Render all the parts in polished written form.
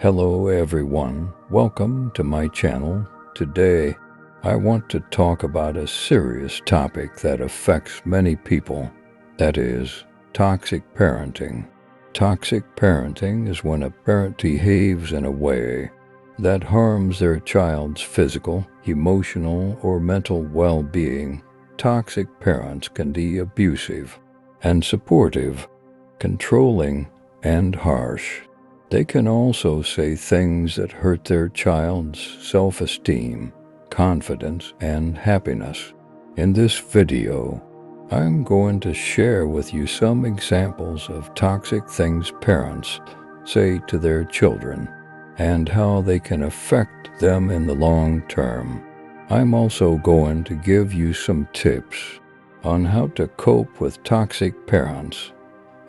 Hello everyone, welcome to my channel. Today, I want to talk about a serious topic that affects many people. That is, toxic parenting. Toxic parenting is when a parent behaves in a way that harms their child's physical, emotional, or mental well-being. Toxic parents can be abusive, unsupportive, controlling, and harsh. They can also say things that hurt their child's self-esteem, confidence, and happiness. In this video, I'm going to share with you some examples of toxic things parents say to their children and how they can affect them in the long term. I'm also going to give you some tips on how to cope with toxic parents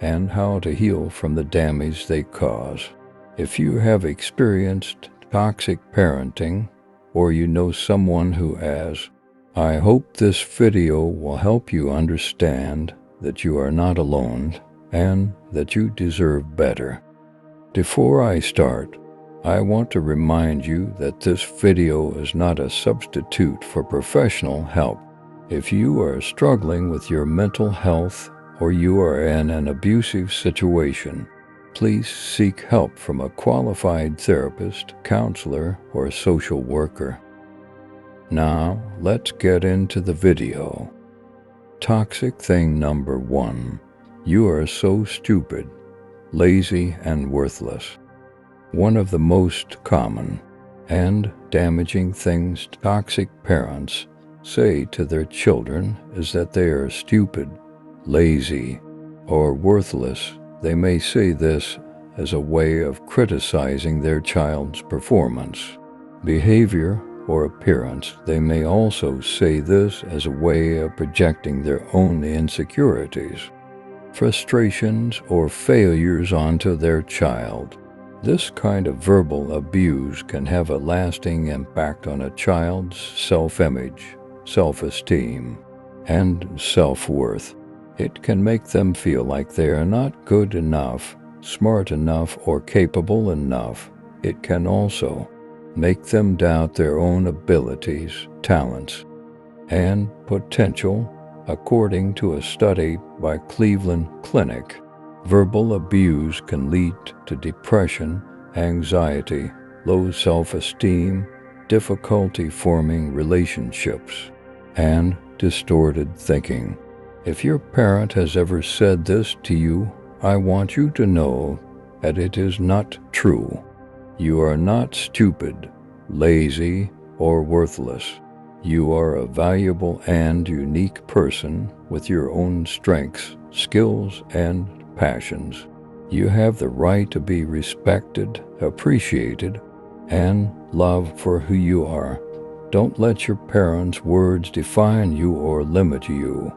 and how to heal from the damage they cause. If you have experienced toxic parenting, or you know someone who has, I hope this video will help you understand that you are not alone and that you deserve better. Before I start, I want to remind you that this video is not a substitute for professional help. If you are struggling with your mental health or you are in an abusive situation, please seek help from a qualified therapist, counselor, or social worker. Now, let's get into the video. Toxic thing number 1. You are so stupid, lazy, and worthless. One of the most common and damaging things toxic parents say to their children is that they are stupid, lazy, or worthless. They may say this as a way of criticizing their child's performance, behavior, or appearance. They may also say this as a way of projecting their own insecurities, frustrations, or failures onto their child. This kind of verbal abuse can have a lasting impact on a child's self-image, self-esteem, and self-worth. It can make them feel like they are not good enough, smart enough, or capable enough. It can also make them doubt their own abilities, talents, and potential. According to a study by Cleveland Clinic, verbal abuse can lead to depression, anxiety, low self-esteem, difficulty forming relationships, and distorted thinking. If your parent has ever said this to you, I want you to know that it is not true. You are not stupid, lazy, or worthless. You are a valuable and unique person with your own strengths, skills, and passions. You have the right to be respected, appreciated, and loved for who you are. Don't let your parents' words define you or limit you.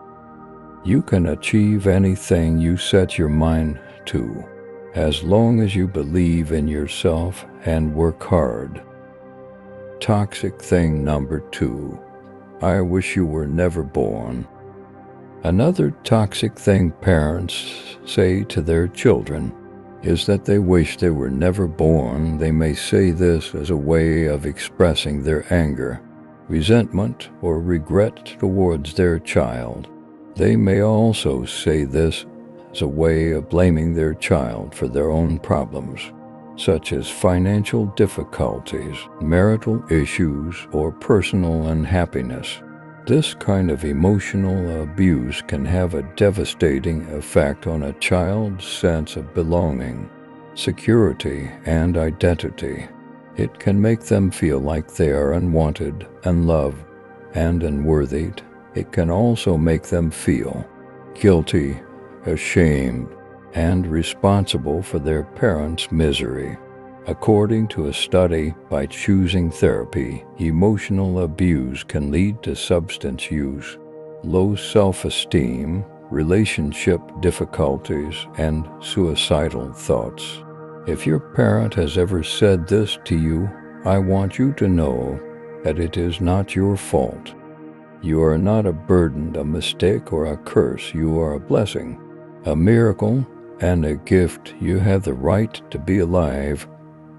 You can achieve anything you set your mind to, as long as you believe in yourself and work hard. Toxic thing number 2. I wish you were never born. Another toxic thing parents say to their children is that they wish they were never born. They may say this as a way of expressing their anger, resentment, or regret towards their child. They may also say this as a way of blaming their child for their own problems, such as financial difficulties, marital issues, or personal unhappiness. This kind of emotional abuse can have a devastating effect on a child's sense of belonging, security, and identity. It can make them feel like they are unwanted, unloved, and unworthy. It can also make them feel guilty, ashamed, and responsible for their parents' misery. According to a study by Choosing Therapy, emotional abuse can lead to substance use, low self-esteem, relationship difficulties, and suicidal thoughts. If your parent has ever said this to you, I want you to know that it is not your fault. You are not a burden, a mistake, or a curse. You are a blessing, a miracle, and a gift. You have the right to be alive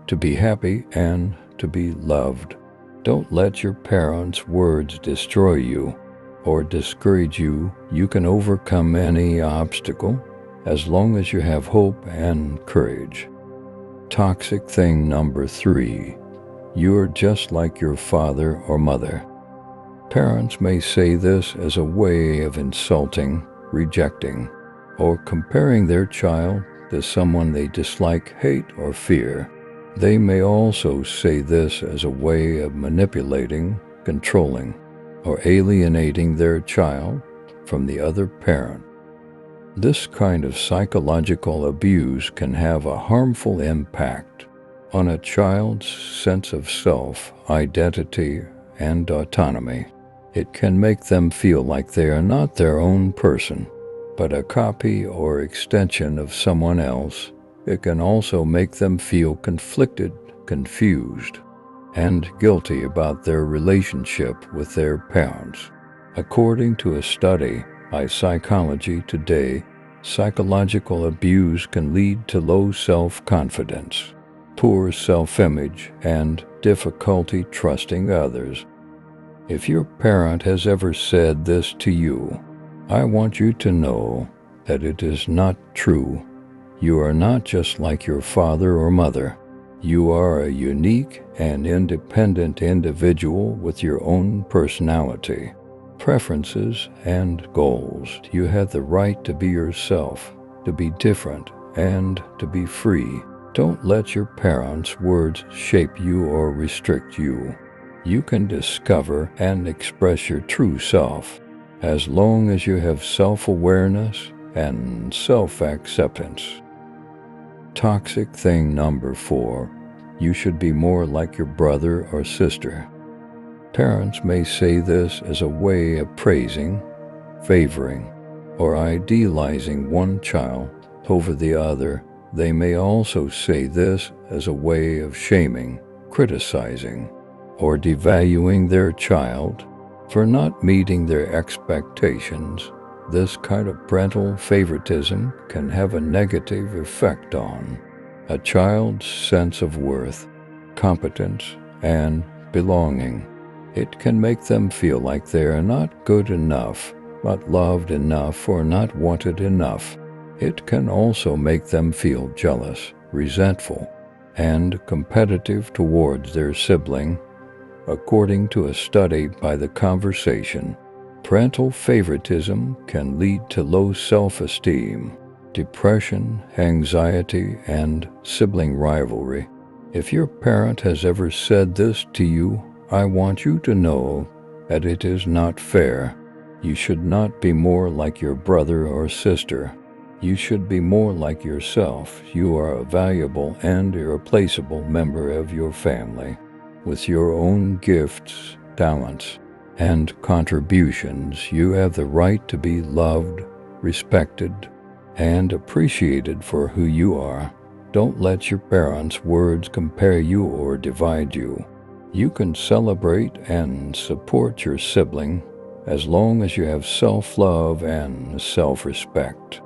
to be happy and to be loved. Don't let your parents' words destroy you or discourage you. You can overcome any obstacle as long as you have hope and courage. Toxic thing number 3. You're just like your father or mother. Parents may say this as a way of insulting, rejecting, or comparing their child to someone they dislike, hate, or fear. They may also say this as a way of manipulating, controlling, or alienating their child from the other parent. This kind of psychological abuse can have a harmful impact on a child's sense of self, identity, and autonomy. It can make them feel like they are not their own person, but a copy or extension of someone else. It can also make them feel conflicted, confused, and guilty about their relationship with their parents. According to a study by Psychology Today, psychological abuse can lead to low self-confidence, poor self-image, and difficulty trusting others. If your parent has ever said this to you, I want you to know that it is not true. You are not just like your father or mother. You are a unique and independent individual with your own personality, preferences, and goals. You have the right to be yourself, to be different, and to be free. Don't let your parents' words shape you or restrict you. You can discover and express your true self as long as you have self-awareness and self-acceptance. Toxic thing number 4. You should be more like your brother or sister. Parents may say this as a way of praising, favoring, or idealizing one child over the other. They may also say this as a way of shaming, criticizing, or devaluing their child for not meeting their expectations. This kind of parental favoritism can have a negative effect on a child's sense of worth, competence, and belonging. It can make them feel like they are not good enough, not loved enough, or not wanted enough. It can also make them feel jealous, resentful, and competitive towards their sibling. According to a study by The Conversation, parental favoritism can lead to low self-esteem, depression, anxiety, and sibling rivalry. If your parent has ever said this to you, I want you to know that it is not fair. You should not be more like your brother or sister. You should be more like yourself. You are a valuable and irreplaceable member of your family, with your own gifts, talents, and contributions. You have the right to be loved, respected, and appreciated for who you are. Don't let your parents' words compare you or divide you. You can celebrate and support your sibling as long as you have self-love and self-respect.